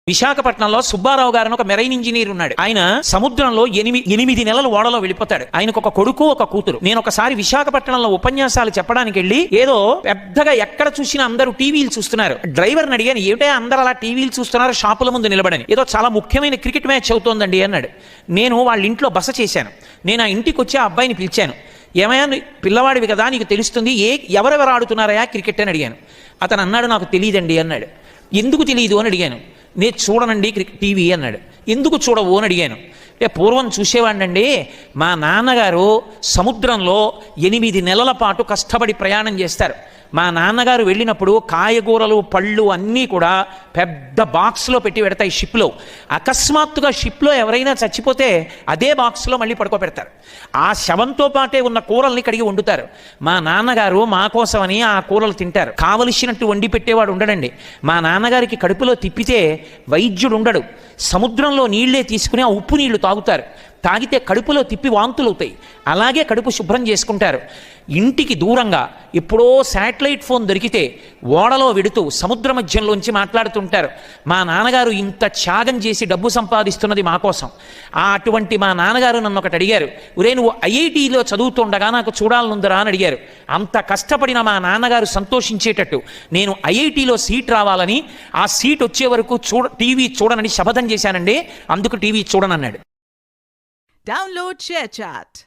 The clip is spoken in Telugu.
విశాఖపట్నంలో సుబ్బారావు గారు ఒక మెరైన్ ఇంజనీర్ ఉన్నాడు. ఆయన సముద్రంలో 8 నెలలు ఓడలో వెళ్ళిపోతాడు. ఆయనకు ఒక కొడుకు ఒక కూతురు. నేను ఒకసారి విశాఖపట్నంలో ఉపన్యాసాలు చెప్పడానికి వెళ్ళి ఏదో పెద్దగా ఎక్కడ చూసినా అందరూ టీవీలు చూస్తున్నారు. డ్రైవర్ని అడిగాను, ఏమిటో అందరూ అలా టీవీలు చూస్తున్నారు షాపుల ముందు నిలబడని. ఏదో చాలా ముఖ్యమైన క్రికెట్ మ్యాచ్ అవుతోందండి అన్నాడు. నేను వాళ్ళ ఇంట్లో బస చేశాను. నేను ఆ ఇంటికి వచ్చి ఆ అబ్బాయిని పిలిచాను. ఏమయ్యా పిల్లవాడివి కదా, నీకు తెలుస్తుంది, ఎవరెవరు ఆడుతున్నారయా క్రికెట్ అని అడిగాను. అతను అన్నాడు, నాకు తెలియదండి అన్నాడు. ఎందుకు తెలియదు అని అడిగాను. నేను చూడనండి టీవీ అన్నాడు. ఎందుకు చూడవు అని అడిగాను. పూర్వం చూసేవాడినండి, మా నాన్నగారు సముద్రంలో 8 నెలల పాటు కష్టపడి ప్రయాణం చేస్తారు. మా నాన్నగారు వెళ్ళినప్పుడు కాయగూరలు పళ్ళు అన్నీ కూడా పెద్ద బాక్స్లో పెట్టి పెడతాయి షిప్లో. అకస్మాత్తుగా షిప్లో ఎవరైనా చచ్చిపోతే అదే బాక్స్లో మళ్ళీ పడుకోబెడతారు. ఆ శవంతో పాటే ఉన్న కూరల్ని కడిగి వండుతారు. మా నాన్నగారు మా కోసమని ఆ కూరలు తింటారు. కావలసినట్టు వండి పెట్టేవాడు ఉండడండి. మా నాన్నగారికి కడుపులో తిప్పితే వైద్యుడు ఉండడు. సముద్రంలో నీళ్లే తీసుకుని ఆ ఉప్పు నీళ్లు తాగుతారు. తాగితే కడుపులో తిప్పి వాంతులు అవుతాయి. అలాగే కడుపు శుభ్రం చేసుకుంటారు. ఇంటికి దూరంగా ఎప్పుడో శాటిలైట్ ఫోన్ దొరికితే ఓడలో వెడుతూ సముద్ర మధ్యంలోంచి మాట్లాడుతుంటారు. మా నాన్నగారు ఇంత త్యాగం చేసి డబ్బు సంపాదిస్తున్నది మా కోసం. అటువంటి మా నాన్నగారు నన్ను ఒకటి అడిగారు, ఒరే నువ్వు ఐఐటీలో చదువుతుండగా నాకు చూడాలనుందరా అని అడిగారు. అంత కష్టపడిన మా నాన్నగారు సంతోషించేటట్టు నేను ఐఐటీలో సీట్ రావాలని, ఆ సీట్ వచ్చే వరకు టీవీ చూడనని శపథం చేశానండి. అందుకు టీవీ చూడనన్నాడు. Download ShareChat.